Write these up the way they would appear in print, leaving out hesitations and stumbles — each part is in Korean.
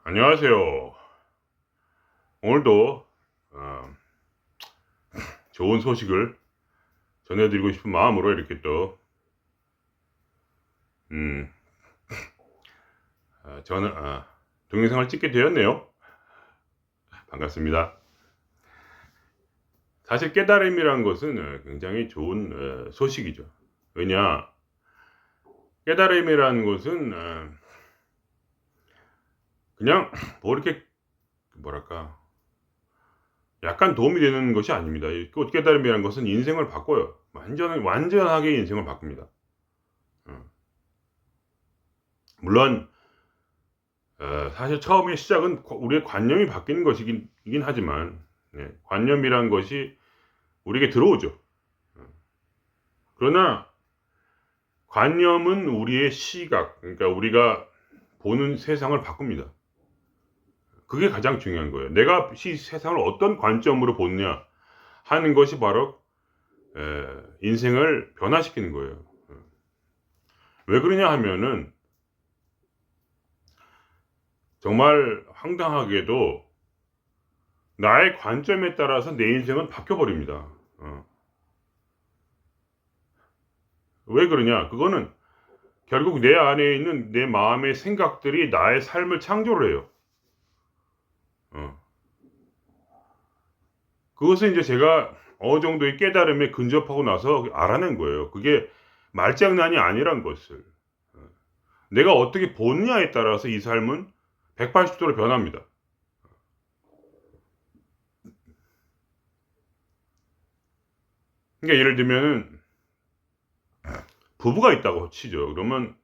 안녕하세요. 오늘도 좋은 소식을 전해드리고 싶은 마음으로 이렇게 또 음, 저는 동영상을 찍게 되었네요. 반갑습니다. 사실 깨달음이란 것은 굉장히 좋은 소식이죠. 왜냐, 깨달음이란 것은 그냥 뭐 이렇게 뭐랄까 약간 도움이 되는 것이 아닙니다. 이 깨달음이란 것은 인생을 바꿔요. 완전하게 인생을 바꿉니다. 어, 물론 사실 처음에 시작은 우리의 관념이 바뀌는 것이긴 하지만, 관념이란 것이 우리에게 들어오죠. 어, 그러나 관념은 우리의 시각, 그러니까 우리가 보는 세상을 바꿉니다. 그게 가장 중요한 거예요. 내가 세상을 어떤 관점으로 보느냐 하는 것이 바로 인생을 변화시키는 거예요. 어. 왜 그러냐 하면은 정말 황당하게도 나의 관점에 따라서 내 인생은 바뀌어 버립니다. 왜 그러냐? 그거는 결국 내 안에 있는 내 마음의 생각들이 나의 삶을 창조를 해요. 어. 그것은 이제 제가 어느 정도의 깨달음에 근접하고 나서 알아낸 거예요. 그게 말장난이 아니란 것을. 어. 내가 어떻게 보느냐에 따라서 이 삶은 180도로 변합니다. 그러니까 예를 들면은 부부가 있다고 치죠. 그러면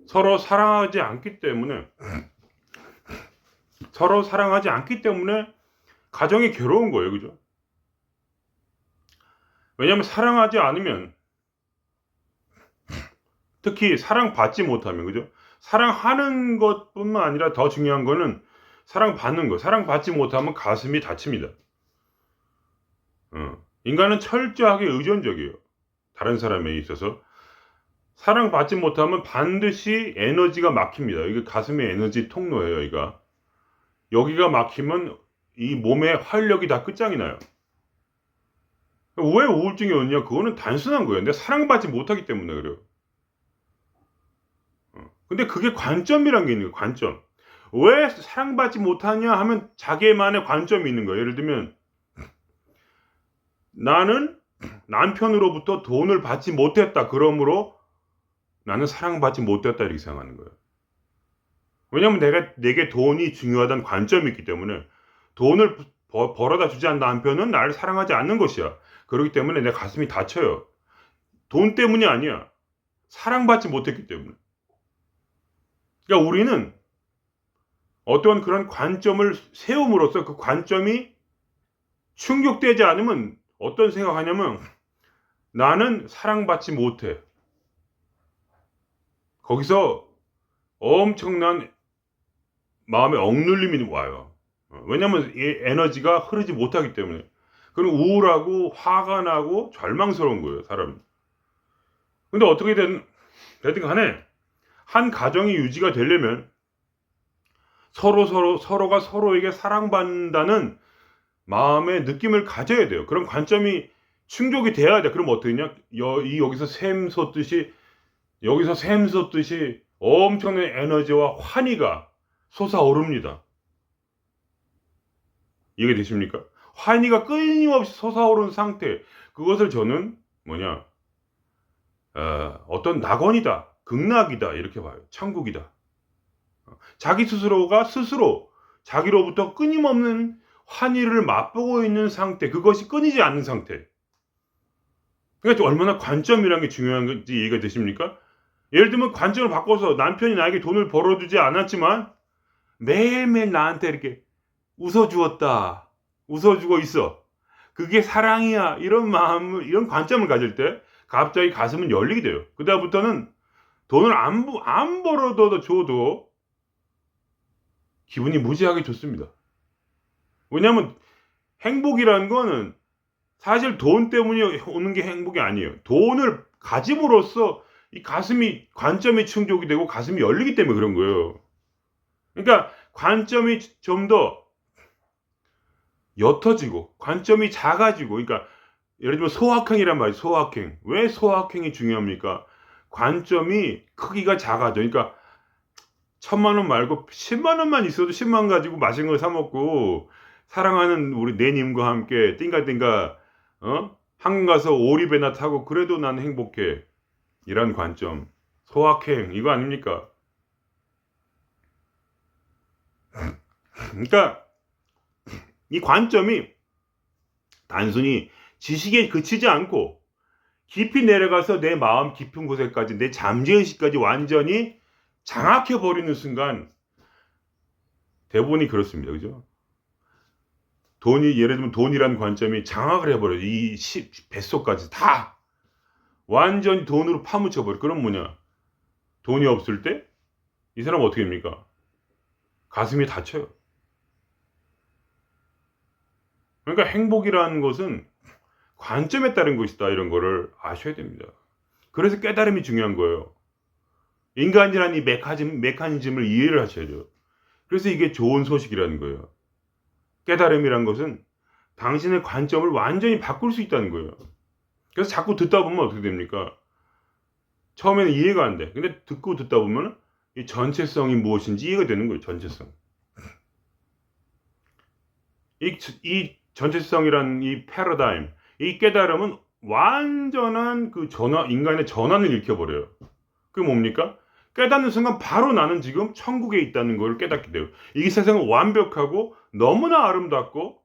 서로 사랑하지 않기 때문에 서로 사랑하지 않기 때문에 가정이 괴로운 거예요. 그죠? 왜냐하면 사랑하지 않으면, 특히 사랑받지 못하면, 그죠? 사랑하는 것뿐만 아니라 더 중요한 거는 사랑받는 거. 사랑받지 못하면 가슴이 다칩니다. 인간은 철저하게 의존적이에요. 다른 사람에 있어서. 사랑받지 못하면 반드시 에너지가 막힙니다. 이게 가슴의 에너지 통로예요, 여기가. 여기가 막히면 이 몸의 활력이 다 끝장이 나요. 왜 우울증이 오느냐? 그거는 단순한 거예요. 내가 사랑받지 못하기 때문에 그래요. 근데 그게 관점이란 게 있는 거예요, 관점. 왜 사랑받지 못하냐 하면 자기만의 관점이 있는 거예요. 예를 들면, 나는 남편으로부터 돈을 받지 못했다. 그러므로 나는 사랑받지 못했다. 이렇게 생각하는 거예요. 왜냐면 내게 돈이 중요하다는 관점이 있기 때문에, 돈을 벌어다 주지 않는 남편은 나를 사랑하지 않는 것이야. 그렇기 때문에 내 가슴이 다쳐요. 돈 때문이 아니야. 사랑받지 못했기 때문에. 그러니까 우리는 어떤 그런 관점을 세움으로써 그 관점이 충족되지 않으면 어떤 생각하냐면, 나는 사랑받지 못해. 거기서 엄청난 마음의 억눌림이 와요. 왜냐면 이 에너지가 흐르지 못하기 때문에. 그럼 우울하고 화가 나고 절망스러운 거예요, 사람이. 근데 어떻게 되든 간에 한 가정이 유지가 되려면 서로가 서로에게 사랑받는다는 마음의 느낌을 가져야 돼요. 그런 관점이 충족이 돼야 돼. 그럼 어떻게 되냐? 여기서 샘솟듯이 엄청난 에너지와 환희가 솟아오릅니다. 이해되십니까? 환희가 끊임없이 솟아오르는 상태. 그것을 저는 어떤 낙원이다. 극락이다. 이렇게 봐요. 천국이다. 자기 스스로가 스스로 자기로부터 끊임없는 환희를 맛보고 있는 상태. 그것이 끊이지 않는 상태. 그러니까 얼마나 관점이라는 게 중요한 건지 이해가 되십니까? 예를 들면 관점을 바꿔서 남편이 나에게 돈을 벌어주지 않았지만 매일매일 나한테 이렇게 웃어주었다. 웃어주고 있어. 그게 사랑이야. 이런 관점을 가질 때 갑자기 가슴은 열리게 돼요. 그다음부터는 돈을 안 벌어도 줘도 기분이 무지하게 좋습니다. 왜냐하면 행복이라는 거는 사실 돈 때문에 오는 게 행복이 아니에요. 돈을 가짐으로써 이 관점이 충족이 되고 가슴이 열리기 때문에 그런 거예요. 그러니까 관점이 좀 더 옅어지고 관점이 작아지고, 그러니까 예를 들면 소확행이란 말이에요. 소확행. 왜 소확행이 중요합니까? 관점이 크기가 작아져. 그러니까 1,000만 원 말고 10만 원만 있어도 10만 원 가지고 맛있는 거 사 먹고 사랑하는 우리 내님과 함께 띵가띵가 한강 가서 오리배나 타고 그래도 나는 행복해. 이런 관점. 소확행 이거 아닙니까? 그러니까 이 관점이 단순히 지식에 그치지 않고 깊이 내려가서 내 마음 깊은 곳에까지, 내 잠재의식까지 완전히 장악해 버리는 순간 대부분이 그렇습니다. 그죠? 돈이, 예를 들면 돈이라는 관점이 장악을 해버려요. 이 뱃속까지 다 완전히 돈으로 파묻혀버려. 그럼 뭐냐? 돈이 없을 때 이 사람 어떻게 됩니까? 가슴이 닫혀요. 그러니까 행복이라는 것은 관점에 따른 것이다. 이런 거를 아셔야 됩니다. 그래서 깨달음이 중요한 거예요. 인간이라는 이 메커니즘을 이해를 하셔야죠. 그래서 이게 좋은 소식이라는 거예요. 깨달음이란 것은 당신의 관점을 완전히 바꿀 수 있다는 거예요. 그래서 자꾸 듣다 보면 어떻게 됩니까? 처음에는 이해가 안 돼. 근데 듣고 듣다 보면 이 전체성이 무엇인지 이해가 되는 거예요. 전체성. 이 전체성이란 이 패러다임, 이 깨달음은 완전한 그 인간의 전환을 일으켜버려요. 그게 뭡니까? 깨닫는 순간 바로 나는 지금 천국에 있다는 걸 깨닫게 돼요. 이 세상은 완벽하고 너무나 아름답고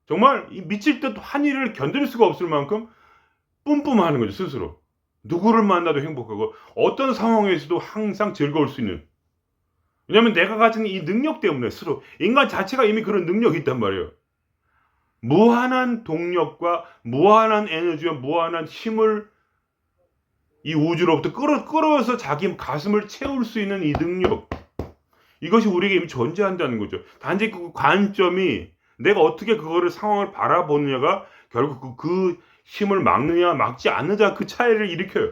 정말 이 미칠 듯 환희를 견딜 수가 없을 만큼 뿜뿜하는 거죠, 스스로. 누구를 만나도 행복하고 어떤 상황에서도 항상 즐거울 수 있는. 왜냐하면 내가 가진 이 능력 때문에 스스로, 인간 자체가 이미 그런 능력이 있단 말이에요. 무한한 동력과 무한한 에너지와 무한한 힘을 이 우주로부터 끌어서 자기 가슴을 채울 수 있는 이 능력, 이것이 우리에게 이미 존재한다는 거죠. 단지 그 관점이 내가 어떻게 그거를 상황을 바라보느냐가 결국 그 힘을 막느냐 막지 않느냐 그 차이를 일으켜요.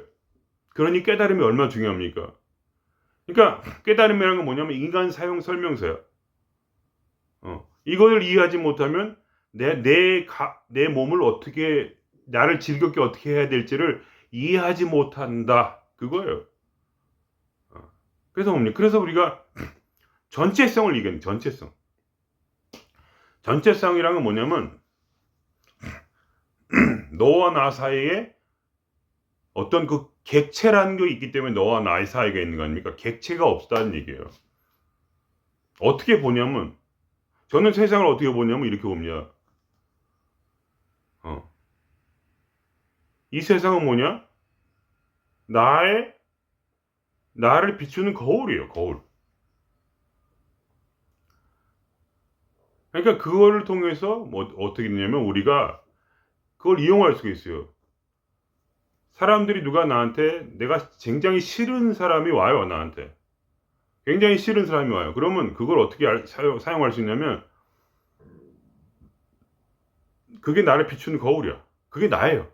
그러니 깨달음이 얼마나 중요합니까? 그러니까 깨달음이라는 건 뭐냐면 인간 사용 설명서야. 이걸 이해하지 못하면 내 몸을 어떻게, 나를 즐겁게 어떻게 해야 될지를 이해하지 못한다. 그거예요. 그래서 뭡니까? 그래서 우리가 전체성을 얘기하는, 전체성. 전체성이란 건 뭐냐면 너와 나 사이에 어떤 그 객체라는 게 있기 때문에 너와 나 사이가 있는 거 아닙니까? 객체가 없다는 얘기예요. 어떻게 보냐면, 저는 세상을 어떻게 보냐면 이렇게 봅니다. 이 세상은 뭐냐? 나를 비추는 거울이에요, 거울. 그러니까 그거를 통해서 뭐 어떻게 되냐면 우리가 그걸 이용할 수가 있어요. 사람들이 누가 나한테, 내가 굉장히 싫은 사람이 와요, 나한테. 굉장히 싫은 사람이 와요. 그러면 그걸 어떻게 사용할 수 있냐면, 그게 나를 비추는 거울이야. 그게 나예요.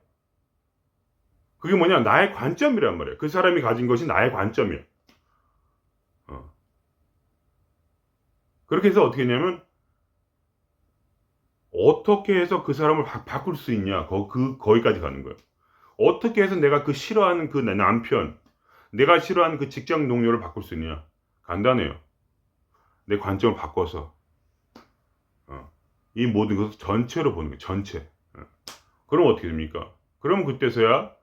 그게 뭐냐? 나의 관점이란 말이에요. 그 사람이 가진 것이 나의 관점이에요. 그렇게 해서 어떻게 했냐면, 어떻게 해서 그 사람을 바꿀 수 있냐? 거기까지 가는 거예요. 어떻게 해서 내가 그 싫어하는 그 남편, 내가 싫어하는 그 직장 동료를 바꿀 수 있냐? 간단해요. 내 관점을 바꿔서 이 모든 것을 전체로 보는 거예요. 전체. 그럼 어떻게 됩니까? 그럼 그때서야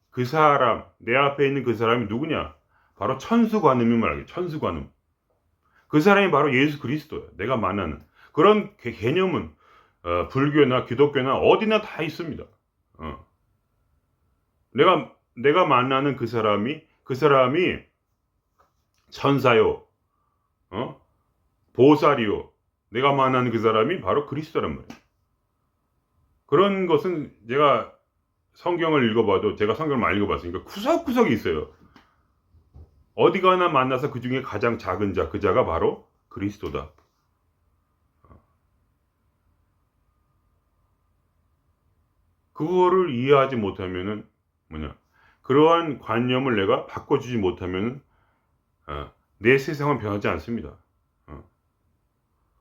그 사람, 내 앞에 있는 그 사람이 누구냐? 바로 천수관음이 말이에요. 천수관음. 그 사람이 바로 예수 그리스도예요. 내가 만나는. 그런 개념은 불교나 기독교나 어디나 다 있습니다. 내가 만나는 그 사람이 천사요, 보살이요. 내가 만나는 그 사람이 바로 그리스도란 말이에요. 그런 것은 제가 성경을 읽어봐도, 제가 성경을 많이 읽어봤으니까 구석구석이 있어요. 어디 가나 만나서 그 중에 가장 작은 자, 그 자가 바로 그리스도다. 그거를 이해하지 못하면은 뭐냐? 그러한 관념을 내가 바꿔주지 못하면은 내 세상은 변하지 않습니다.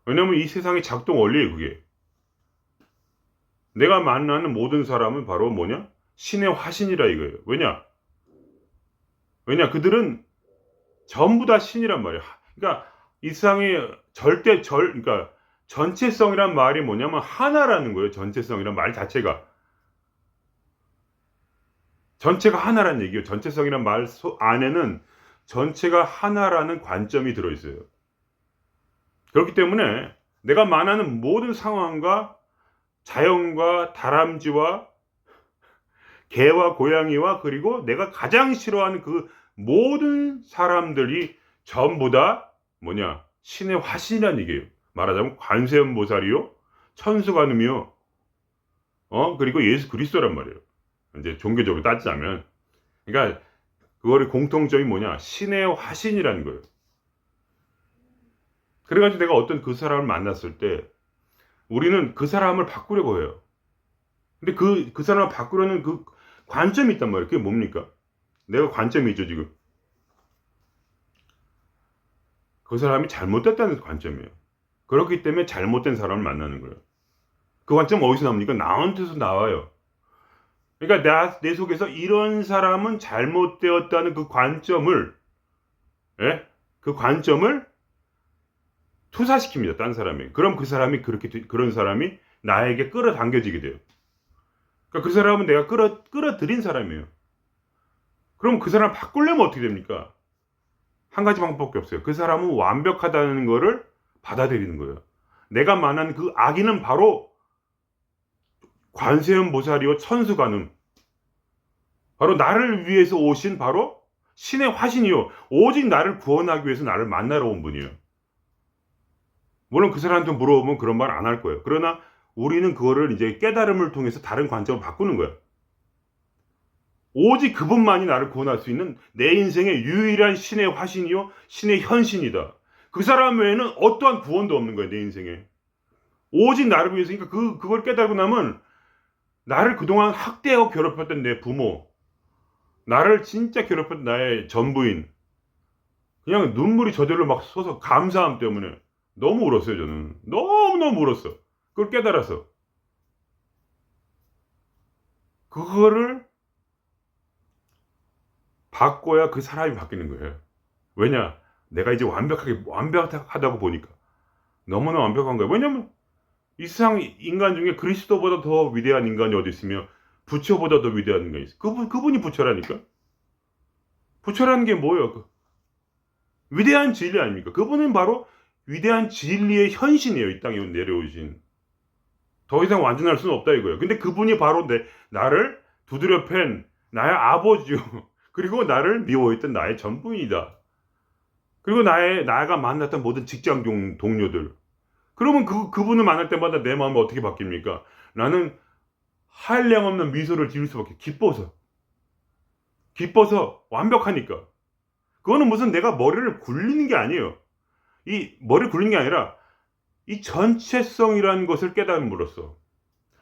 왜냐면 이 세상의 작동 원리예요, 그게. 내가 만나는 모든 사람은 바로 뭐냐? 신의 화신이라 이거예요. 왜냐? 그들은 전부 다 신이란 말이야. 그러니까 이 세상의 그러니까 전체성이란 말이 뭐냐면 하나라는 거예요. 전체성이란 말 자체가. 전체가 하나라는 얘기예요. 전체성이란 말 안에는 전체가 하나라는 관점이 들어있어요. 그렇기 때문에 내가 만나는 모든 상황과 자연과 다람쥐와 개와 고양이와 그리고 내가 가장 싫어하는 그 모든 사람들이 전부 다 뭐냐? 신의 화신이라는 얘기예요. 말하자면 관세음보살이요, 천수관음이요, 그리고 예수 그리스도란 말이에요. 이제 종교적으로 따지자면. 그러니까 그거의 공통점이 뭐냐? 신의 화신이라는 거예요. 그래가지고 내가 어떤 그 사람을 만났을 때 우리는 그 사람을 바꾸려고 해요. 근데 그 사람을 바꾸려는 그 관점이 있단 말이에요. 그게 뭡니까? 내가 관점이 있죠, 지금. 그 사람이 잘못됐다는 관점이에요. 그렇기 때문에 잘못된 사람을 만나는 거예요. 그 관점 어디서 나옵니까? 나한테서 나와요. 그러니까 내 속에서 이런 사람은 잘못되었다는 그 관점을, 예? 그 관점을 투사시킵니다. 딴 사람이. 그럼 그 사람이 그런 사람이 나에게 끌어당겨지게 돼요. 그러니까 그 사람은 내가 끌어들인 사람이에요. 그럼 그 사람 바꾸려면 어떻게 됩니까? 한 가지 방법밖에 없어요. 그 사람은 완벽하다는 거를 받아들이는 거예요. 내가 말하는 그 악인은 바로 관세음보살이요, 천수관음. 바로 나를 위해서 오신 바로 신의 화신이요. 오직 나를 구원하기 위해서 나를 만나러 온 분이에요. 물론 그 사람한테 물어보면 그런 말 안 할 거예요. 그러나 우리는 그거를 이제 깨달음을 통해서 다른 관점을 바꾸는 거예요. 오직 그분만이 나를 구원할 수 있는 내 인생의 유일한 신의 화신이요, 신의 현신이다. 그 사람 외에는 어떠한 구원도 없는 거예요, 내 인생에. 오직 나를 위해서니까 그걸 깨달고 나면 나를 그동안 학대하고 괴롭혔던 내 부모, 나를 진짜 괴롭혔던 나의 전부인, 그냥 눈물이 저절로 막 솟아 감사함 때문에 너무 울었어요, 저는. 너무너무 울었어. 그걸 깨달아서. 그거를 바꿔야 그 사람이 바뀌는 거예요. 왜냐? 내가 이제 완벽하다고 보니까. 너무나 완벽한 거예요. 왜냐면 이 세상 인간 중에 그리스도보다 더 위대한 인간이 어디 있으며 부처보다 더 위대한 인간이 있어요. 그분이 부처라니까. 부처라는 게 뭐예요? 위대한 진리 아닙니까? 그분은 바로 위대한 진리의 현신이에요. 이 땅에 내려오신. 더 이상 완전할 수는 없다 이거예요. 근데 그분이 바로 나를 두드려 팬 나의 아버지요. 그리고 나를 미워했던 나의 전부인이다. 그리고 나가 만났던 모든 직장 동료들. 그러면 그분을 만날 때마다 내 마음이 어떻게 바뀝니까? 나는 한량없는 미소를 지을 수밖에. 기뻐서 완벽하니까. 그거는 무슨 내가 머리를 굴리는 게 아니에요. 이 머리를 굴리는 게 아니라 이 전체성이라는 것을 깨달음으로써.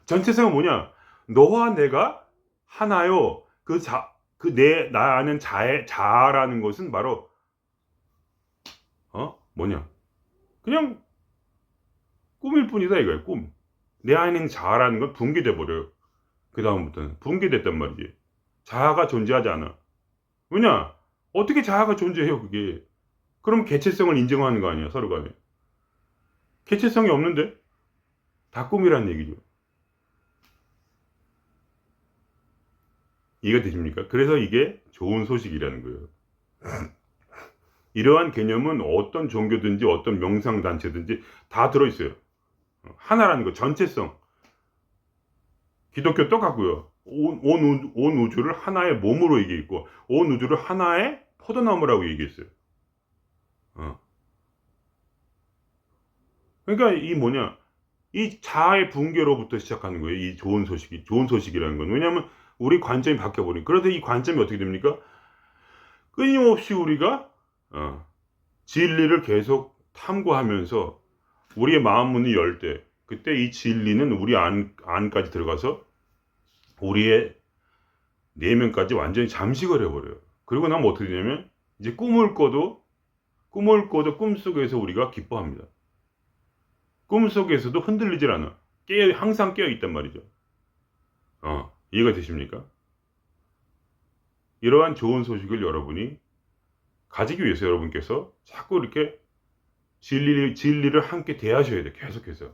전체성은 뭐냐? 너와 내가 하나요. 나 아는 자아라는 것은 바로 뭐냐? 그냥 꿈일 뿐이다 이거야. 꿈. 내 안에 있는 자아라는 건 붕괴돼 버려요. 그 다음부터는 붕괴됐단 말이지. 자아가 존재하지 않아. 왜냐? 어떻게 자아가 존재해요 그게? 그럼 개체성을 인정하는 거 아니야 서로 간에. 개체성이 없는데 다 꿈이란 얘기죠. 이해가 되십니까? 그래서 이게 좋은 소식이라는 거예요. 이러한 개념은 어떤 종교든지 어떤 명상단체든지 다 들어있어요. 하나라는 거, 전체성. 기독교 똑같고요. 온 우주를 하나의 몸으로 얘기했고, 온 우주를 하나의 포도나무라고 얘기했어요. 그러니까 이 자아의 붕괴로부터 시작하는 거예요. 이 좋은 소식이라는 건. 왜냐하면 우리 관점이 바뀌어버리니까. 그래서 이 관점이 어떻게 됩니까? 끊임없이 우리가 진리를 계속 탐구하면서 우리의 마음 문을 열 때, 그때 이 진리는 우리 안까지 들어가서 우리의 내면까지 완전히 잠식을 해버려요. 그리고 나면 어떻게 되냐면 이제 꿈을 꿔도 꿈속에서 우리가 기뻐합니다. 꿈속에서도 흔들리질 않아. 항상 깨어 있단 말이죠. 이해가 되십니까? 이러한 좋은 소식을 여러분이 가지기 위해서 여러분께서 자꾸 이렇게 진리를 함께 대하셔야 돼. 계속해서.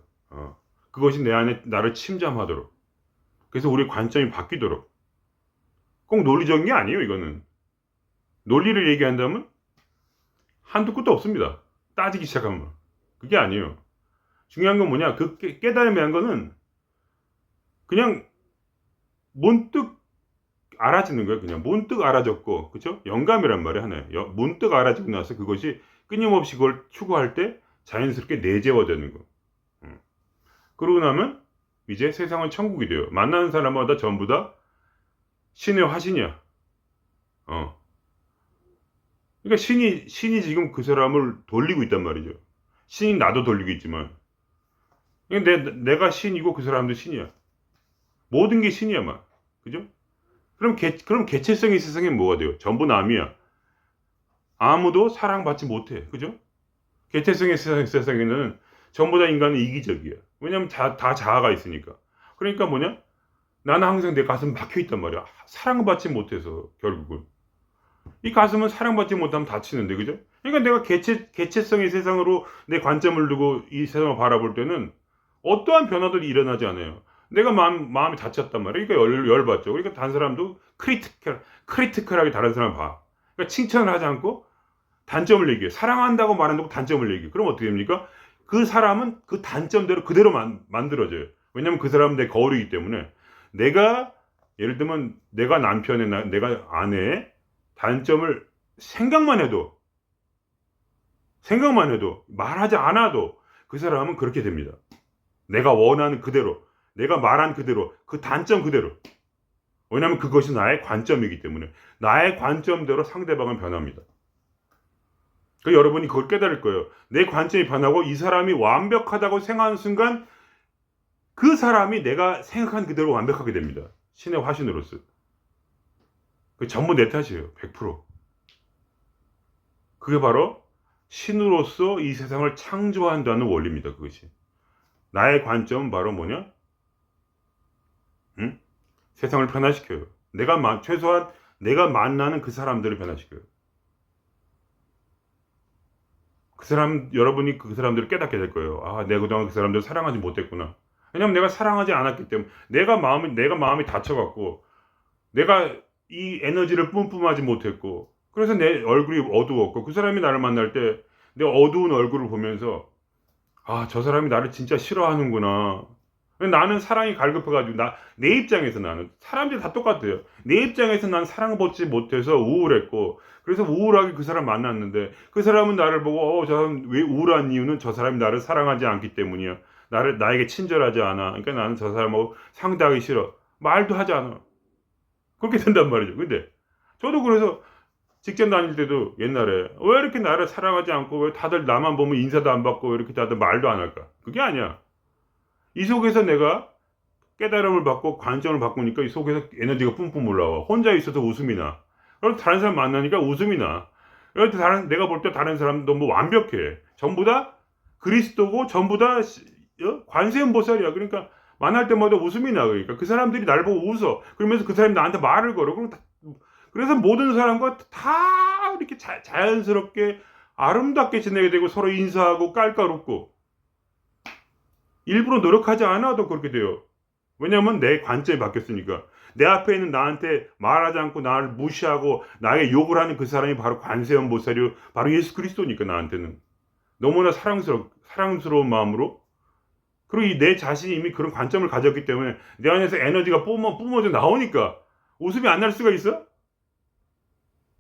그것이 내 안에 나를 침잠하도록. 그래서 우리의 관점이 바뀌도록. 꼭 논리적인 게 아니에요, 이거는. 논리를 얘기한다면 한두 끝도 없습니다. 따지기 시작하면. 그게 아니에요. 중요한 건 뭐냐? 그 깨달음이 한 거는 그냥 문득 알아지는 거예요. 그냥 문득 알아졌고, 그쵸? 영감이란 말이 하나예요. 문득 알아지고 나서 그것이 끊임없이 그걸 추구할 때 자연스럽게 내재화되는 거. 그러고 나면 이제 세상은 천국이 돼요. 만나는 사람마다 전부 다 신의 화신이야. 그러니까 신이 지금 그 사람을 돌리고 있단 말이죠. 신이 나도 돌리고 있지만. 내가 신이고 그 사람도 신이야. 모든 게 신이야, 막. 그죠? 그럼 개체성의 세상에 뭐가 돼요? 전부 남이야. 아무도 사랑받지 못해. 그죠? 개체성의 세상에는 전부 다 인간은 이기적이야. 왜냐면 다 자아가 있으니까. 그러니까 뭐냐? 나는 항상 내 가슴 막혀 있단 말이야. 사랑받지 못해서, 결국은. 이 가슴은 사랑받지 못하면 다치는데, 그죠? 그러니까 내가 개체성의 세상으로 내 관점을 두고 이 세상을 바라볼 때는 어떠한 변화도 일어나지 않아요. 내가 마음이 다쳤단 말이에요. 그러니까 열받죠. 그러니까 다른 사람도 크리티컬하게 다른 사람을 봐. 그러니까 칭찬을 하지 않고 단점을 얘기해. 사랑한다고 말한다고 단점을 얘기해. 그럼 어떻게 됩니까? 그 사람은 그 단점대로 그대로 만들어져요. 왜냐면 그 사람은 내 거울이기 때문에. 예를 들면 내가 남편의 내가 아내의 단점을 생각만 해도 말하지 않아도 그 사람은 그렇게 됩니다. 내가 원하는 그대로, 내가 말한 그대로, 그 단점 그대로. 왜냐하면 그것이 나의 관점이기 때문에 나의 관점대로 상대방은 변합니다. 그러니까 여러분이 그걸 깨달을 거예요. 내 관점이 변하고 이 사람이 완벽하다고 생각하는 순간 그 사람이 내가 생각한 그대로 완벽하게 됩니다. 신의 화신으로서. 그 전부 내 탓이에요. 100%. 그게 바로 신으로서 이 세상을 창조한다는 원리입니다. 그것이. 나의 관점은 바로 뭐냐? 세상을 변화시켜요. 최소한 내가 만나는 그 사람들을 변화시켜요. 여러분이 그 사람들을 깨닫게 될 거예요. 내가 그동안 그 사람들을 사랑하지 못했구나. 왜냐면 내가 사랑하지 않았기 때문에, 내가 마음이 다쳐갖고, 내가 이 에너지를 뿜뿜하지 못했고, 그래서 내 얼굴이 어두웠고, 그 사람이 나를 만날 때, 내 어두운 얼굴을 보면서, 저 사람이 나를 진짜 싫어하는구나. 나는 사랑이 갈급해가지고, 내 입장에서 나는, 사람들이 다 똑같아요. 내 입장에서 난 사랑받지 못해서 우울했고, 그래서 우울하게 그 사람 만났는데, 그 사람은 나를 보고, 저 사람 왜 우울한 이유는 저 사람이 나를 사랑하지 않기 때문이야. 나에게 친절하지 않아. 그러니까 나는 저 사람하고 상대하기 싫어. 말도 하지 않아. 그렇게 된단 말이죠. 근데, 저도 그래서, 직장 다닐 때도 옛날에, 왜 이렇게 나를 사랑하지 않고, 왜 다들 나만 보면 인사도 안 받고, 왜 이렇게 다들 말도 안 할까? 그게 아니야. 이 속에서 내가 깨달음을 받고 관점을 바꾸니까 이 속에서 에너지가 뿜뿜 올라와. 혼자 있어서 웃음이 나. 그래서 다른 사람 만나니까 웃음이 나. 내가 볼 때 다른 사람도 너무 완벽해. 전부 다 그리스도고 전부 다 관세음보살이야. 그러니까 만날 때마다 웃음이 나. 그러니까 그 사람들이 날 보고 웃어. 그러면서 그 사람이 나한테 말을 걸어. 그래서 모든 사람과 다 이렇게 자연스럽게 아름답게 지내게 되고 서로 인사하고 깔깔 웃고. 일부러 노력하지 않아도 그렇게 돼요. 왜냐면 내 관점이 바뀌었으니까. 내 앞에 있는 나한테 말하지 않고 나를 무시하고 나에게 욕을 하는 그 사람이 바로 관세음보살이요. 바로 예수 그리스도니까 나한테는. 너무나 사랑스러운 마음으로. 그리고 내 자신이 이미 그런 관점을 가졌기 때문에 내 안에서 에너지가 뿜어져 나오니까 웃음이 안 날 수가 있어?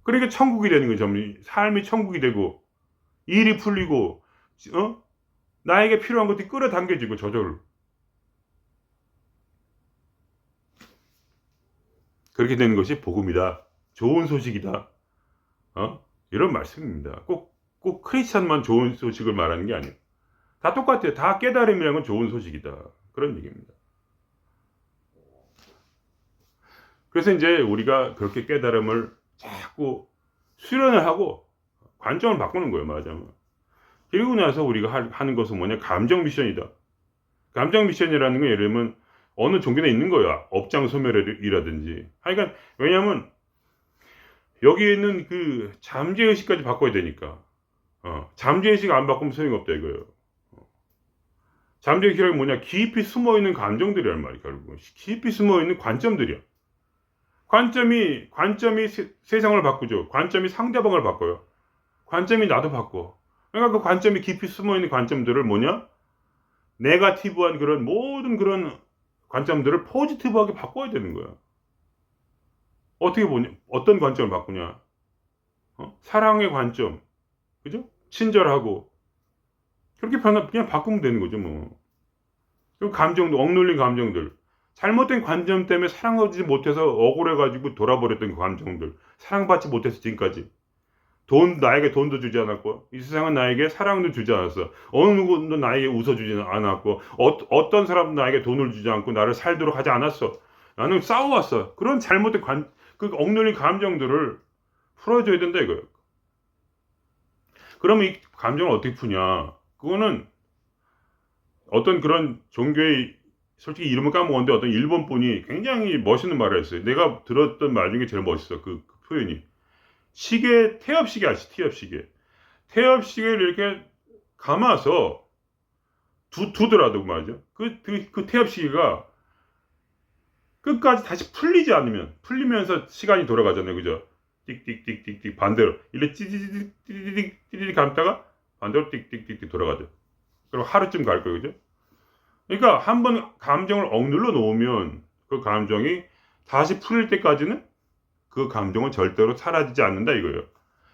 그러니까 천국이 되는 거죠. 삶이 천국이 되고 일이 풀리고 나에게 필요한 것들이 끌어당겨지고 저절로. 그렇게 되는 것이 복음이다. 좋은 소식이다. 이런 말씀입니다. 꼭 크리스찬만 좋은 소식을 말하는 게 아니에요. 다 똑같아요. 다 깨달음이라는 건 좋은 소식이다. 그런 얘기입니다. 그래서 이제 우리가 그렇게 깨달음을 자꾸 수련을 하고 관점을 바꾸는 거예요. 말하자면. 그리고 나서 우리가 하는 것은 뭐냐? 감정 미션이다. 감정 미션이라는 건 예를 들면 어느 종교에 있는 거야. 업장 소멸이라든지. 하여간 왜냐면 여기에 있는 그 잠재의식까지 바꿔야 되니까. 잠재의식 안 바꾸면 소용이 없다 이거예요. 잠재의식이 뭐냐? 깊이 숨어있는 감정들이란 말이야, 결국은. 깊이 숨어있는 관점들이야. 관점이 세상을 바꾸죠. 관점이 상대방을 바꿔요. 관점이 나도 바꿔. 그러니까 그 관점이 깊이 숨어있는 관점들을 뭐냐? 네거티브한 그런 모든 그런 관점들을 포지티브하게 바꿔야 되는 거야. 어떻게 보냐? 어떤 관점을 바꾸냐? 사랑의 관점. 그죠? 친절하고. 그렇게 그냥 바꾸면 되는 거죠, 뭐. 그리고 감정도, 억눌린 감정들. 잘못된 관점 때문에 사랑하지 못해서 억울해가지고 돌아버렸던 그 감정들. 사랑받지 못해서 지금까지. 나에게 돈도 주지 않았고, 이 세상은 나에게 사랑도 주지 않았어. 어느 누구도 나에게 웃어주지 않았고, 어떤 사람도 나에게 돈을 주지 않고, 나를 살도록 하지 않았어. 나는 싸워왔어. 그런 잘못된 그 억눌린 감정들을 풀어줘야 된다, 이거예요. 그러면 이 감정을 어떻게 푸냐? 그거는 어떤 그런 종교의, 솔직히 이름을 까먹었는데 어떤 일본 분이 굉장히 멋있는 말을 했어요. 내가 들었던 말 중에 제일 멋있어. 그 표현이. 태엽시계 아시죠? 태엽시계. 태엽시계를 이렇게 감아서 두더라도 말이죠. 그 태엽시계가 끝까지 다시 풀리면서 시간이 돌아가잖아요. 그죠? 띡띡띡띡띡 반대로. 이렇게 띠디디디디디디 감다가 반대로 띡띡띡띡 돌아가죠. 그리고 하루쯤 갈 거예요. 그죠? 그러니까 한번 감정을 억눌러 놓으면 그 감정이 다시 풀릴 때까지는 그 감정은 절대로 사라지지 않는다 이거예요.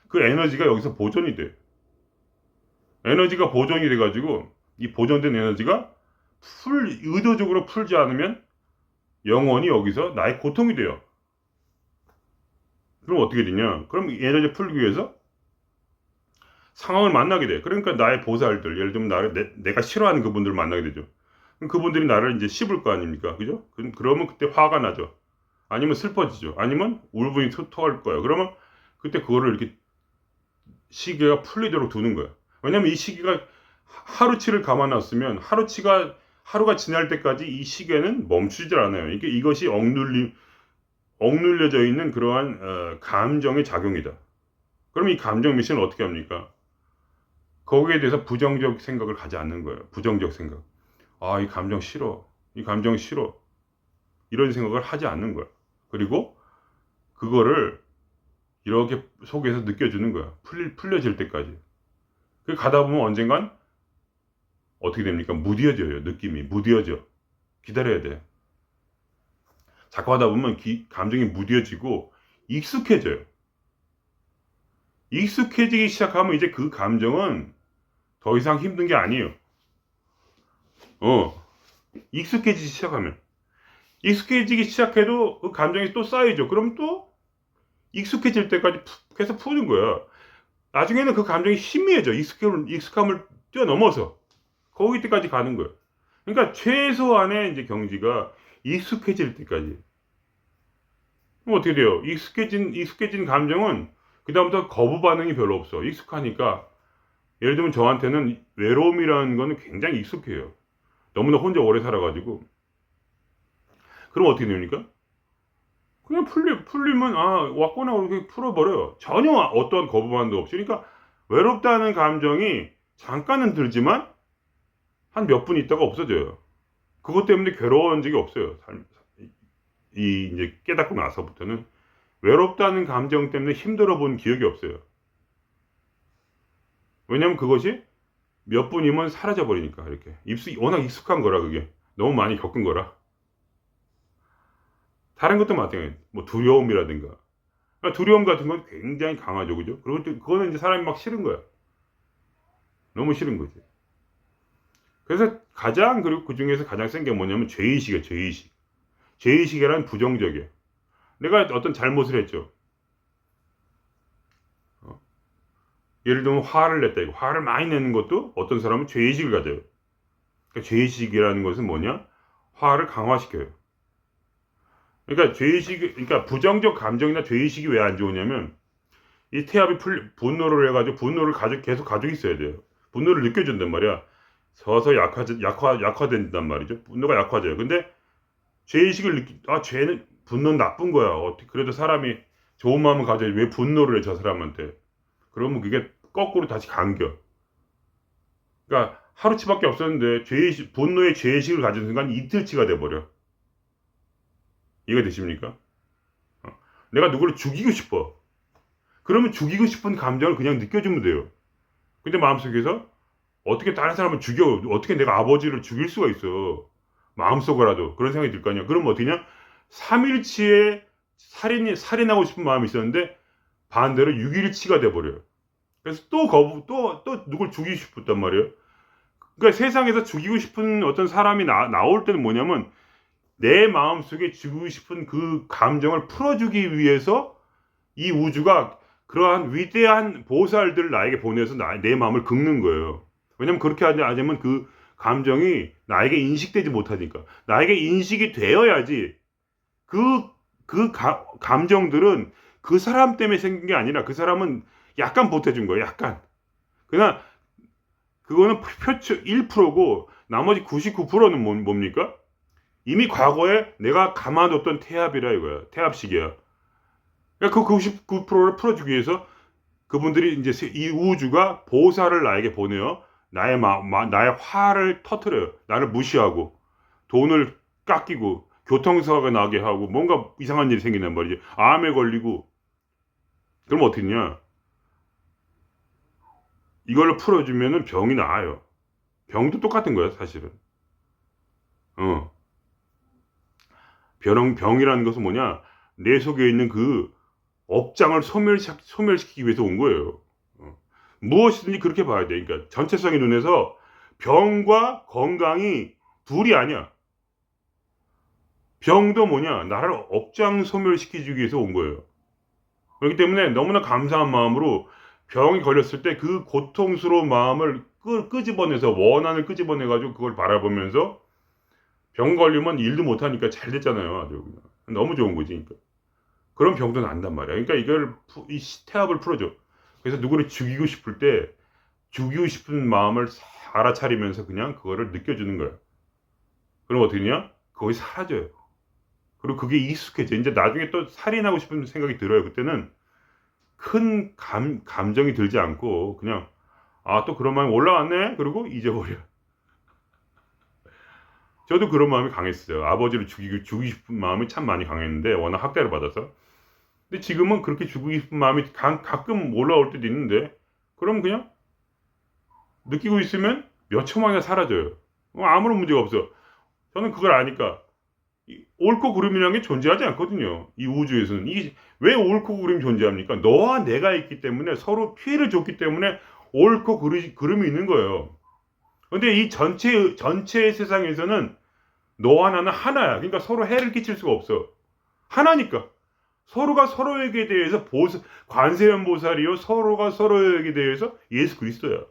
그 에너지가 여기서 보존이 돼. 에너지가 보존이 돼가지고 이 보존된 에너지가 의도적으로 풀지 않으면 영원히 여기서 나의 고통이 돼요. 그럼 어떻게 되냐? 그럼 이 에너지 풀기 위해서 상황을 만나게 돼. 그러니까 나의 보살들, 예를 들면 내가 싫어하는 그분들을 만나게 되죠. 그럼 그분들이 나를 이제 씹을 거 아닙니까? 그죠? 그러면 그때 화가 나죠. 아니면 슬퍼지죠. 아니면 울분이 토할 거예요. 그러면 그때 그거를 이렇게 시계가 풀리도록 두는 거야. 왜냐면 이 시계가 하루치를 감아놨으면 하루가 지날 때까지 이 시계는 멈추질 않아요. 이것이 억눌려져 있는 그러한 감정의 작용이다. 그럼 이 감정 미션을 어떻게 합니까? 거기에 대해서 부정적 생각을 가지 않는 거예요. 부정적 생각. 아, 이 감정 싫어. 이 감정 싫어. 이런 생각을 하지 않는 거야. 그리고 그거를 이렇게 속에서 느껴주는 거야. 풀려질 때까지. 그 가다 보면 언젠간 어떻게 됩니까? 무뎌져요. 느낌이 무뎌져. 기다려야 돼. 자꾸 하다 보면 감정이 무뎌지고 익숙해져요. 익숙해지기 시작하면 이제 그 감정은 더 이상 힘든 게 아니에요. 익숙해지기 시작하면. 익숙해지기 시작해도 그 감정이 또 쌓이죠. 그럼 또 익숙해질 때까지 계속 푸는 거야. 나중에는 그 감정이 희미해져. 익숙함을 뛰어넘어서 거기 때까지 가는 거야. 그러니까 최소한의 이제 경지가 익숙해질 때까지. 그럼 어떻게 돼요? 익숙해진 감정은 그다음부터 거부 반응이 별로 없어. 익숙하니까. 예를 들면 저한테는 외로움이라는 거는 굉장히 익숙해요. 너무나 혼자 오래 살아가지고. 그럼 어떻게 됩니까? 그냥 풀리면, 왔구나, 이렇게 풀어버려요. 전혀 어떠한 거부반도 없이. 그러니까, 외롭다는 감정이 잠깐은 들지만, 한 몇 분 있다가 없어져요. 그것 때문에 괴로운 적이 없어요. 이제 깨닫고 나서부터는. 외롭다는 감정 때문에 힘들어 본 기억이 없어요. 왜냐면 그것이 몇 분이면 사라져버리니까, 이렇게. 워낙 익숙한 거라, 그게. 너무 많이 겪은 거라. 다른 것도 마찬가지예요. 뭐 두려움이라든가. 그러니까 두려움 같은 건 굉장히 강하죠. 그죠? 그리고 그거는 이제 사람이 막 싫은 거야. 너무 싫은 거지. 그래서 그리고 그 중에서 가장 센 게 뭐냐면 죄의식이야, 죄의식. 죄의식이란 부정적이야. 내가 어떤 잘못을 했죠. 예를 들면 화를 냈다. 이거. 화를 많이 내는 것도 어떤 사람은 죄의식을 가져요. 그러니까 죄의식이라는 것은 뭐냐? 화를 강화시켜요. 그러니까 부정적 감정이나 죄의식이 왜 안 좋으냐면 이 태압이 분노를 해가지고 분노를 계속 가지고 있어야 돼요. 분노를 느껴준단 말이야. 서서 약화된단 말이죠. 분노가 약화져요. 근데 죄의식을 죄는 분노는 나쁜 거야. 어떻게 그래도 사람이 좋은 마음을 가져야지 왜 분노를 해 저 사람한테. 그러면 그게 거꾸로 다시 감겨. 그러니까 하루치밖에 없었는데 분노의 죄의식을 가진 순간 이틀치가 돼버려. 이해가 되십니까? 내가 누구를 죽이고 싶어. 그러면 죽이고 싶은 감정을 그냥 느껴주면 돼요. 근데 마음속에서 어떻게 다른 사람을 죽여? 어떻게 내가 아버지를 죽일 수가 있어? 마음속으로라도 그런 생각이 들 거 아니야. 그럼 어떻게냐? 3일치에 살인하고 싶은 마음이 있었는데 반대로 6일치가 돼버려요. 그래서 또 누굴 죽이고 싶었단 말이에요. 그러니까 세상에서 죽이고 싶은 어떤 사람이 나올 때는 뭐냐면 내 마음속에 죽이고 싶은 그 감정을 풀어주기 위해서 이 우주가 그러한 위대한 보살들을 나에게 보내서 내 마음을 긁는 거예요. 왜냐면 그렇게 하지 않으면 그 감정이 나에게 인식되지 못하니까. 나에게 인식이 되어야지 감정들은 그 사람 때문에 생긴 게 아니라 그 사람은 약간 보태준 거예요. 약간. 그냥 그거는 표출 1%고 나머지 99%는 뭡니까? 이미 과거에 내가 감아뒀던 태압이라 이거야. 태압식이야. 그러니까 그 99%를 풀어주기 위해서 그분들이 이제 이 우주가 보살을 나에게 보내요. 나의 화를 터트려요. 나를 무시하고 돈을 깎이고 교통사고가 나게 하고 뭔가 이상한 일이 생긴단 말이지. 암에 걸리고 그럼 어떻게 했냐? 이걸로 풀어주면은 병이 나아요. 병도 똑같은 거야 사실은. 병이라는 것은 뭐냐? 내 속에 있는 그 업장을 소멸시키기 위해서 온 거예요. 무엇이든지 그렇게 봐야 돼. 그러니까 전체성의 눈에서 병과 건강이 둘이 아니야. 병도 뭐냐? 나를 업장 소멸시키기 위해서 온 거예요. 그렇기 때문에 너무나 감사한 마음으로 병이 걸렸을 때 그 고통스러운 마음을 끄집어내서 원한을 끄집어내가지고 그걸 바라보면서 병 걸리면 일도 못하니까 잘 됐잖아요. 아주 너무 좋은 거지. 그러니까. 그런 병도 난단 말이야. 그러니까 이 태압을 풀어줘. 그래서 누구를 죽이고 싶을 때 죽이고 싶은 마음을 알아차리면서 그냥 그거를 느껴주는 거야. 그럼 어떻게냐? 그것이 사라져요. 그리고 그게 익숙해져. 이제 나중에 또 살인하고 싶은 생각이 들어요. 그때는 큰 감정이 들지 않고 그냥 또 그런 마음이 올라왔네? 그리고 잊어버려. 저도 그런 마음이 강했어요. 아버지를 죽이고 싶은 마음이 참 많이 강했는데 워낙 학대를 받아서. 근데 지금은 그렇게 죽이고 싶은 마음이 가끔 올라올 때도 있는데 그럼 그냥 느끼고 있으면 몇 초 만에 사라져요. 아무런 문제가 없어. 저는 그걸 아니까 옳고 그름이라는 게 존재하지 않거든요. 이 우주에서는. 왜 옳고 그름이 존재합니까? 너와 내가 있기 때문에 서로 피해를 줬기 때문에 옳고 그름이 있는 거예요. 근데 이 전체의 세상에서는 너와 나는 하나야. 그러니까 서로 해를 끼칠 수가 없어. 하나니까. 서로가 서로에게 대해서 관세음 보살이요. 서로가 서로에게 대해서 예수 그리스도야.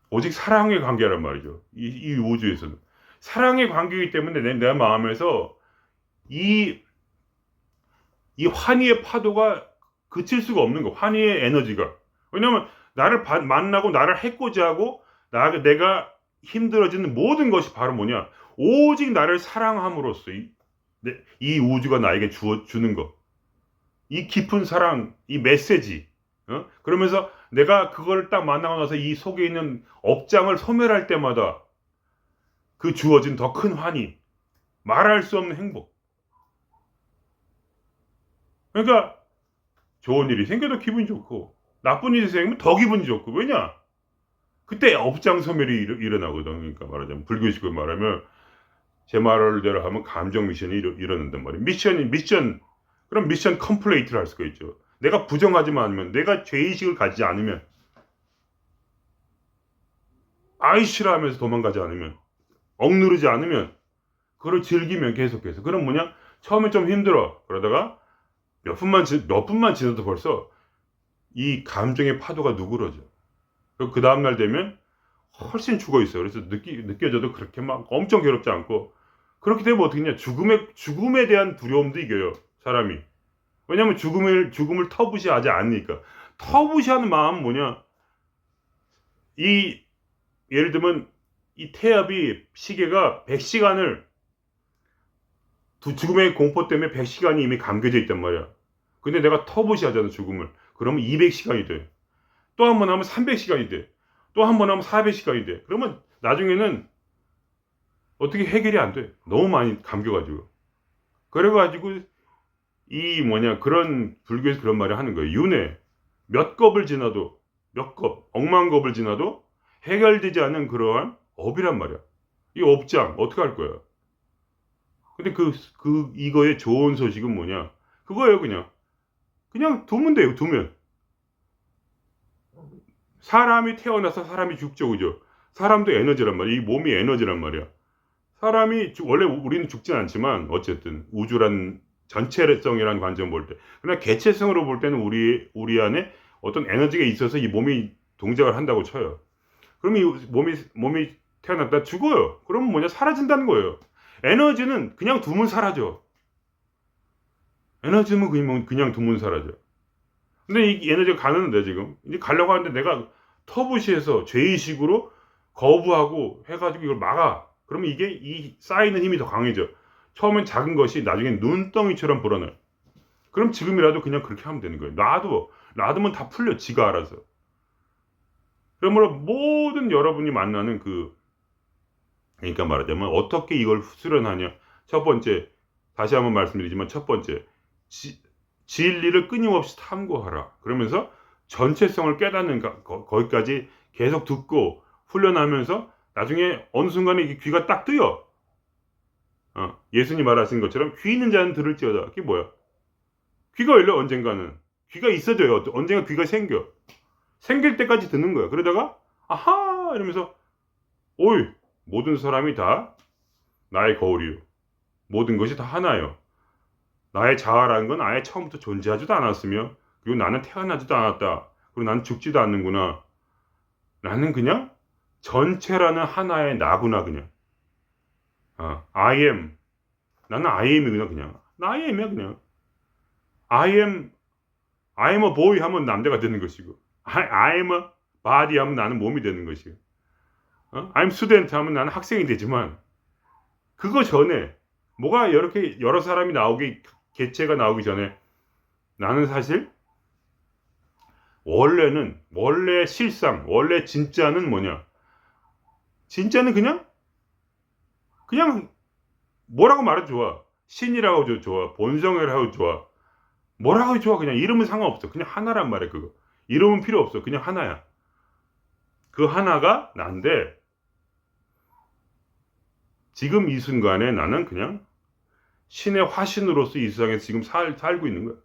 오직 사랑의 관계란 말이죠. 이 우주에서는. 사랑의 관계이기 때문에 내 마음에서 이 환희의 파도가 그칠 수가 없는 거. 환희의 에너지가. 왜냐면 나를 만나고 나를 해코지 하고 내가 힘들어지는 모든 것이 바로 뭐냐? 오직 나를 사랑함으로써 이 우주가 나에게 주는 거. 이 깊은 사랑, 이 메시지. 그러면서 내가 그걸 딱 만나고 나서 이 속에 있는 업장을 소멸할 때마다 그 주어진 더 큰 환희, 말할 수 없는 행복. 그러니까 좋은 일이 생겨도 기분이 좋고 나쁜 일이 생기면 더 기분이 좋고. 왜냐? 그때 업장 소멸이 일어나거든. 그러니까 말하자면 불교식으로 말하면 제 말대로 하면 감정 미션이 일어난단 말이에요. 그럼 미션 컴플레이트를 할 수가 있죠. 내가 부정하지만 않으면, 내가 죄의식을 가지지 않으면, 싫어하면서 도망가지 않으면, 억누르지 않으면, 그걸 즐기면 계속해서. 그럼 뭐냐? 처음에 좀 힘들어. 그러다가 몇 분만 지나도 벌써 이 감정의 파도가 누그러져. 그 다음날 되면 훨씬 죽어 있어요. 그래서 느껴져도 그렇게 막 엄청 괴롭지 않고. 그렇게 되면 어떻게 냐 죽음에 대한 두려움도 이겨요. 사람이. 왜냐면 죽음을 터부시하지 않으니까. 터부시하는 마음은 뭐냐? 이 예를 들면 이 태엽이 시계가 100시간을 죽음의 공포 때문에 100시간이 이미 감겨져 있단 말이야. 근데 내가 터부시하잖아 죽음을. 그러면 200시간이 돼. 또 한 번 하면 300시간이 돼. 또 한 번 하면 400시간이 돼. 그러면 나중에는 어떻게 해결이 안 돼. 너무 많이 감겨가지고. 그래가지고 이 그런 불교에서 그런 말을 하는 거예요. 윤회. 몇 겁을 지나도, 몇 겁, 억만 겁을 지나도 해결되지 않는 그러한 업이란 말이야. 이 업장, 어떻게 할 거야? 근데 이거의 좋은 소식은 뭐냐? 그거예요, 그냥. 그냥 두면 돼요, 두면. 사람이 태어나서 사람이 죽죠, 그죠? 사람도 에너지란 말이야. 이 몸이 에너지란 말이야. 사람이, 원래 우리는 죽진 않지만, 어쨌든, 우주란 전체성이라는 관점 볼 때. 그러나 개체성으로 볼 때는 우리 안에 어떤 에너지가 있어서 이 몸이 동작을 한다고 쳐요. 그럼 이 몸이 태어났다 죽어요. 그러면 사라진다는 거예요. 에너지는 그냥 두면 사라져. 에너지는 그냥 두면 사라져. 근데 이 에너지가 가는데 지금. 이제 가려고 하는데 내가 터부시해서 죄의식으로 거부하고 해가지고 이걸 막아. 그러면 이게 이 쌓이는 힘이 더 강해져. 처음엔 작은 것이 나중엔 눈덩이처럼 불어나요. 그럼 지금이라도 그냥 그렇게 하면 되는 거예요. 놔두면 다 풀려. 지가 알아서. 그러므로 모든 여러분이 만나는 그러니까 말하자면 어떻게 이걸 수련하냐. 첫 번째, 다시 한번 말씀드리지만 첫 번째, 진리를 끊임없이 탐구하라. 그러면서 전체성을 깨닫는 거기까지 계속 듣고 훈련하면서 나중에 어느 순간에 귀가 딱 뜨여. 예수님 말하신 것처럼 귀 있는 자는 들을지어다. 그게 뭐야? 귀가 열려 언젠가는. 귀가 있어져요. 언젠가 귀가 생겨. 생길 때까지 듣는 거야. 그러다가 아하 이러면서 오이 모든 사람이 다 나의 거울이요. 모든 것이 다 하나요. 나의 자아라는 건 아예 처음부터 존재하지도 않았으며 그리고 나는 태어나지도 않았다. 그리고 나는 죽지도 않는구나. 나는 그냥 전체라는 하나의 나구나 그냥. I am. 나는 I am이구나 그냥. 나 I am이야 그냥. I am a boy 하면 남자가 되는 것이고 I am a body 하면 나는 몸이 되는 것이고 I'm student 하면 나는 학생이 되지만 그거 전에 뭐가 이렇게 여러 사람이 개체가 나오기 전에 나는 사실 원래 실상 원래 진짜는 뭐냐? 진짜는 그냥 뭐라고 말해도 좋아. 신이라고 해도 좋아. 본성이라고 해도 좋아. 뭐라고 해도 좋아. 그냥 이름은 상관없어. 그냥 하나란 말이야 그거. 이름은 필요 없어. 그냥 하나야. 그 하나가 난데 지금 이 순간에 나는 그냥 신의 화신으로서 이 세상에서 지금 살고 있는 거야.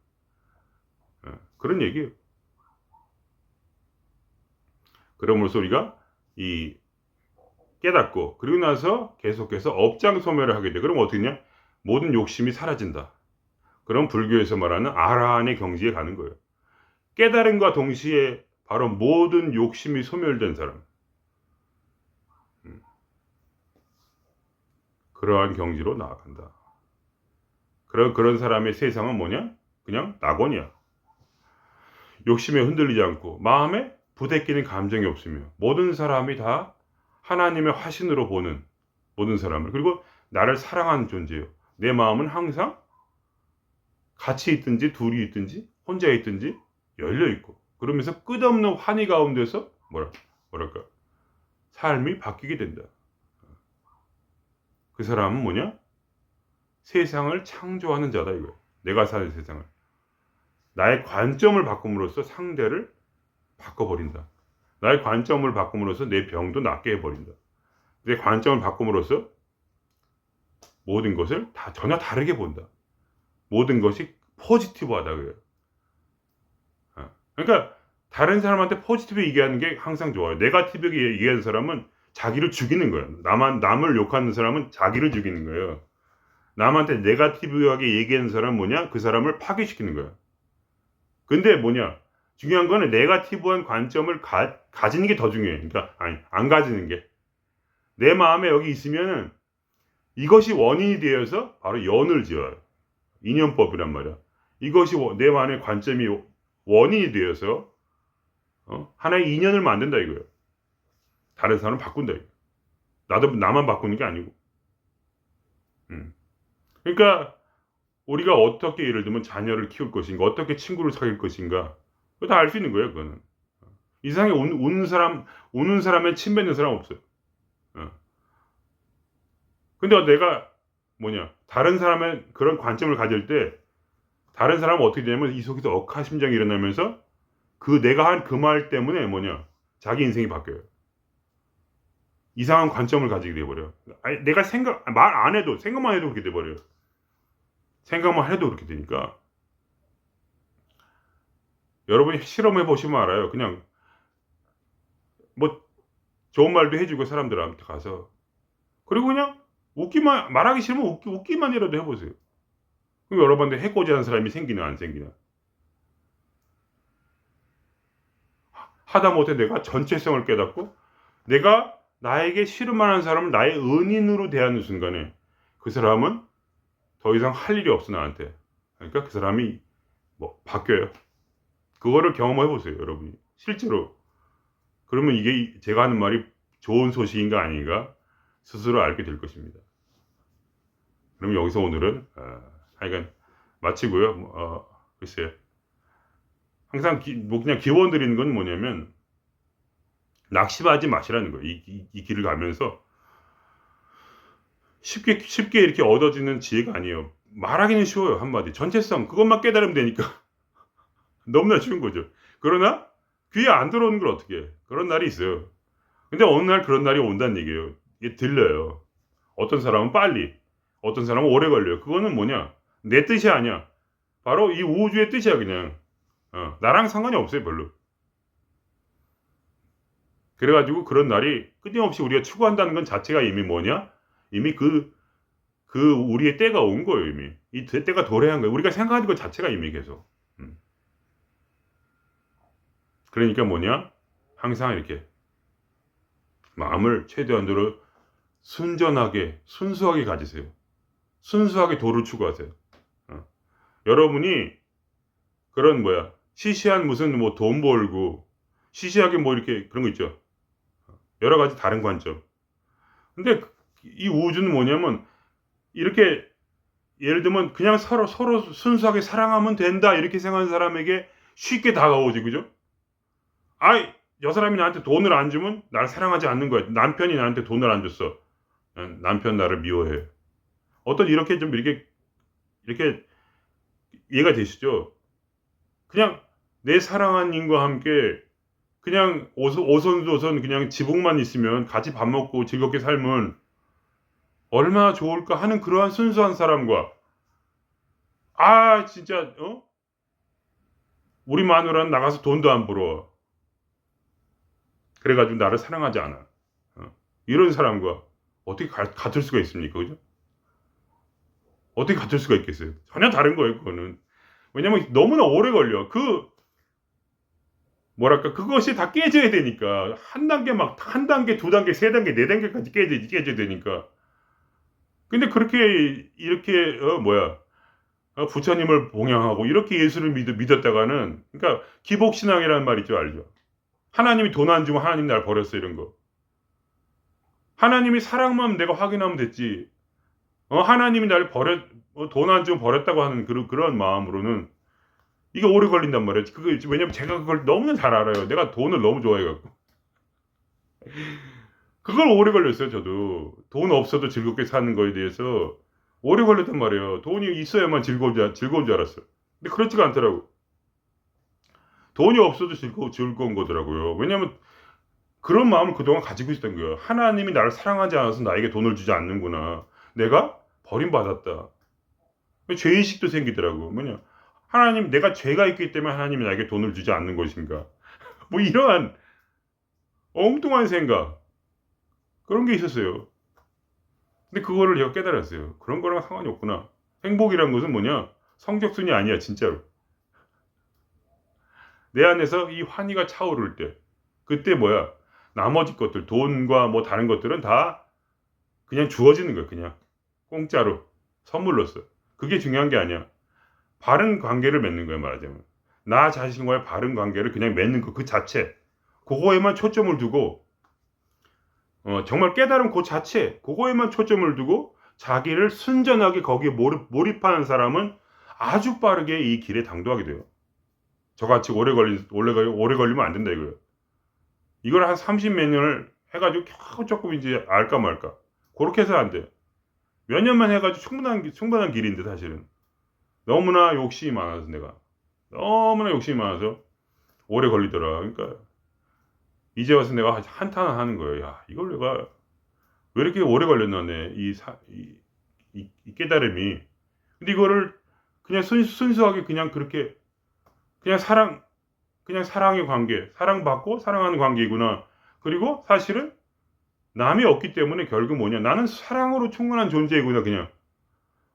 그런 얘기예요. 그럼으로써 우리가 이 깨닫고 그리고 나서 계속해서 업장 소멸을 하게 돼. 그럼 어떻게 되냐? 모든 욕심이 사라진다. 그럼 불교에서 말하는 아라한의 경지에 가는 거예요. 깨달음과 동시에 바로 모든 욕심이 소멸된 사람. 그러한 경지로 나아간다. 그런 사람의 세상은 뭐냐? 그냥 낙원이야. 욕심에 흔들리지 않고 마음에 부대끼는 감정이 없으며 모든 사람이 다 하나님의 화신으로 보는 모든 사람을 그리고 나를 사랑하는 존재예요. 내 마음은 항상 같이 있든지 둘이 있든지 혼자 있든지 열려있고 그러면서 끝없는 환희 가운데서 뭐랄까 삶이 바뀌게 된다. 그 사람은 뭐냐? 세상을 창조하는 자다 이거예요. 내가 사는 세상을. 나의 관점을 바꿈으로써 상대를 바꿔버린다. 나의 관점을 바꿈으로써 내 병도 낫게 해버린다. 내 관점을 바꿈으로써 모든 것을 다 전혀 다르게 본다. 모든 것이 포지티브하다 그래요. 그러니까 다른 사람한테 포지티브 얘기하는 게 항상 좋아요. 네거티브하게 얘기하는 사람은 자기를 죽이는 거예요. 남을 욕하는 사람은 자기를 죽이는 거예요. 남한테 네거티브하게 얘기하는 사람은 뭐냐? 그 사람을 파괴시키는 거예요. 근데 뭐냐? 중요한 거는 네거티브한 관점을 가지는 게 더 중요해. 그러니까 안 가지는 게. 내 마음에 여기 있으면은 이것이 원인이 되어서 바로 연을 지어요. 인연법이란 말이야. 이것이 내 마음의 관점이 원인이 되어서 하나의 인연을 만든다 이거예요. 다른 사람을 바꾼다 이거예요. 나도 나만 바꾸는 게 아니고. 그러니까 우리가 어떻게 예를 들면 자녀를 키울 것인가, 어떻게 친구를 사귈 것인가, 그거 다 알 수 있는 거예요. 그거는. 이 세상에 우는 사람에 침 뱉는 사람 없어요. 어. 근데 내가 다른 사람의 그런 관점을 가질 때 다른 사람은 어떻게 되냐면 이 속에서 억하심정이 일어나면서 내가 한 그 말 때문에 자기 인생이 바뀌어요. 이상한 관점을 가지게 돼버려. 내가 말 안 해도, 생각만 해도 그렇게 돼버려요. 생각만 해도 그렇게 되니까. 여러분이 실험해 보시면 알아요. 그냥, 좋은 말도 해주고 사람들한테 가서. 그리고 그냥 말하기 싫으면 웃기만이라도 해보세요. 그럼 여러분한테 해코지 하는 사람이 생기나, 안 생기나. 하다못해 내가 전체성을 깨닫고, 내가 나에게 싫음만한 사람을 나의 은인으로 대하는 순간에 그 사람은 더 이상 할 일이 없어 나한테. 그러니까 그 사람이 바뀌어요. 그거를 경험해 보세요, 여러분이. 실제로. 그러면 이게 제가 하는 말이 좋은 소식인가 아닌가 스스로 알게 될 것입니다. 그럼 여기서 오늘은 하여간 마치고요. 글쎄요. 항상 그냥 기원 드리는 건 뭐냐면 낙심하지 마시라는 거예요. 이 길을 가면서 쉽게 이렇게 얻어지는 지혜가 아니에요. 말하기는 쉬워요. 한마디. 전체성 그것만 깨달으면 되니까 너무나 쉬운 거죠. 그러나 귀에 안 들어오는 걸 어떻게 해. 그런 날이 있어요. 근데 어느 날 그런 날이 온다는 얘기예요. 이게 들려요. 어떤 사람은 빨리, 어떤 사람은 오래 걸려요. 그거는 내 뜻이 아니야. 바로 이 우주의 뜻이야 그냥. 나랑 상관이 없어요 별로. 그래가지고 그런 날이 끊임없이 우리가 추구한다는 건 자체가 이미 이미 우리의 때가 온 거예요 이미. 이 때가 도래한 거예요. 우리가 생각하는 것 자체가 이미 계속. 그러니까 항상 이렇게 마음을 최대한으로 순전하게 순수하게 가지세요. 순수하게 도를 추구하세요. 여러분이 그런 시시한 무슨 돈 벌고 시시하게 이렇게 그런 거 있죠. 여러 가지 다른 관점. 근데 이 우주는 뭐냐면 이렇게 예를 들면 그냥 서로 순수하게 사랑하면 된다 이렇게 생각하는 사람에게 쉽게 다가오지 그죠? 저 사람이 나한테 돈을 안 주면 날 사랑하지 않는 거야. 남편이 나한테 돈을 안 줬어. 남편 나를 미워해. 어떤 이렇게 좀 이렇게 이해가 되시죠? 그냥 내 사랑하는 님과 함께 그냥 오손도손 그냥 지붕만 있으면 같이 밥 먹고 즐겁게 살면 얼마나 좋을까 하는 그러한 순수한 사람과 진짜 우리 마누라는 나가서 돈도 안 벌어. 그래가지고 나를 사랑하지 않아. 이런 사람과 어떻게 같을 수가 있습니까? 그죠? 어떻게 같을 수가 있겠어요? 전혀 다른 거예요, 그거는. 왜냐면 너무나 오래 걸려. 그것이 다 깨져야 되니까. 한 단계, 두 단계, 세 단계, 네 단계까지 깨져야 되니까. 근데 이렇게, 부처님을 봉양하고, 이렇게 예수를 믿었다가는, 그러니까, 기복신앙이라는 말 있죠, 알죠? 하나님이 돈 안 주면 하나님 날 버렸어, 이런 거. 하나님이 사랑만 내가 확인하면 됐지. 하나님이 날 돈 안 주면 버렸다고 하는 그런 마음으로는 이게 오래 걸린단 말이에요. 왜냐면 제가 그걸 너무나 잘 알아요. 내가 돈을 너무 좋아해갖고. 그걸 오래 걸렸어요, 저도. 돈 없어도 즐겁게 사는 거에 대해서 오래 걸렸단 말이에요. 돈이 있어야만 즐거운 줄 알았어요. 근데 그렇지가 않더라고. 돈이 없어도 즐거운 거더라고요. 왜냐면 그런 마음을 그동안 가지고 있었던 거예요. 하나님이 나를 사랑하지 않아서 나에게 돈을 주지 않는구나. 내가 버림받았다. 죄의식도 생기더라고. 하나님, 내가 죄가 있기 때문에 하나님이 나에게 돈을 주지 않는 것인가. 이러한 엉뚱한 생각. 그런 게 있었어요. 근데 그거를 제가 깨달았어요. 그런 거랑 상관이 없구나. 행복이란 것은 성적순이 아니야, 진짜로. 내 안에서 이 환희가 차오를 때, 그때 나머지 것들, 돈과 다른 것들은 다 그냥 주어지는 거야, 그냥. 공짜로. 선물로서. 그게 중요한 게 아니야. 바른 관계를 맺는 거야, 말하자면. 나 자신과의 바른 관계를 그냥 맺는 거, 그 자체. 그거에만 초점을 두고 정말 깨달음 그 자체 그거에만 초점을 두고 자기를 순전하게 거기에 몰입하는 사람은 아주 빠르게 이 길에 당도하게 돼요. 저같이 오래 걸리면 안 된다 이거예요. 이걸 한 30 몇 년을 해가지고 겨우 조금 이제 알까 말까. 그렇게 해서 안 돼요. 몇 년만 해가지고 충분한 길인데 사실은. 너무나 욕심이 많아서 내가. 너무나 욕심이 많아서 오래 걸리더라. 그러니까 이제 와서 내가 한탄을 하는 거예요. 야, 이걸 내가 왜 이렇게 오래 걸렸나, 이 깨달음이. 근데 이거를 그냥 순수하게 그냥 그렇게, 그냥 그냥 사랑의 관계, 사랑받고 사랑하는 관계이구나. 그리고 사실은 남이 없기 때문에 결국 뭐냐. 나는 사랑으로 충분한 존재이구나, 그냥.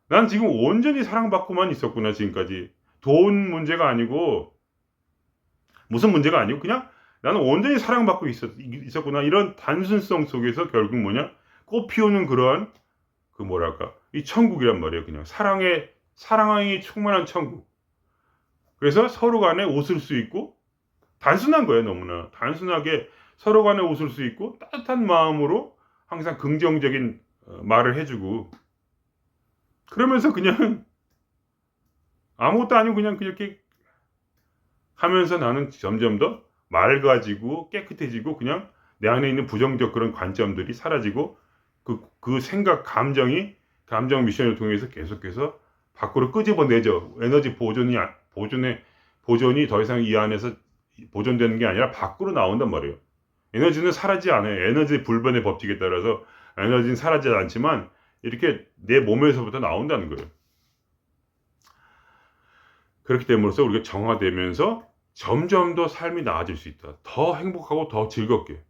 난 지금 온전히 사랑받고만 있었구나, 지금까지. 돈 문제가 아니고, 무슨 문제가 아니고, 그냥 나는 온전히 사랑받고 있었구나. 이런 단순성 속에서 결국 뭐냐. 꽃 피우는 그러한, 그 뭐랄까. 이 천국이란 말이에요, 그냥. 사랑이 충만한 천국. 그래서 서로 간에 웃을 수 있고, 단순한 거예요, 너무나. 단순하게 서로 간에 웃을 수 있고, 따뜻한 마음으로 항상 긍정적인 말을 해주고, 그러면서 그냥 아무것도 아니고 그냥 그렇게 하면서 나는 점점 더 맑아지고 깨끗해지고 그냥 내 안에 있는 부정적 그런 관점들이 사라지고 그 생각, 감정 미션을 통해서 계속해서 밖으로 끄집어내죠. 에너지 보존이 더 이상 이 안에서 보존되는 게 아니라 밖으로 나온단 말이에요. 에너지는 사라지지 않아요. 에너지 불변의 법칙에 따라서 에너지는 사라지지 않지만 이렇게 내 몸에서부터 나온다는 거예요. 그렇기 때문에 우리가 정화되면서 점점 더 삶이 나아질 수 있다. 더 행복하고 더 즐겁게.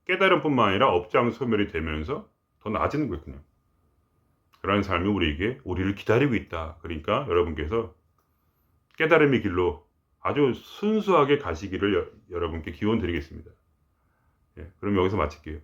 깨달음뿐만 아니라 업장 소멸이 되면서 더 나아지는 거예요, 그냥. 그런 삶이 우리를 기다리고 있다. 그러니까 여러분께서 깨달음의 길로 아주 순수하게 가시기를 여러분께 기원 드리겠습니다. 예, 그럼 여기서 마칠게요.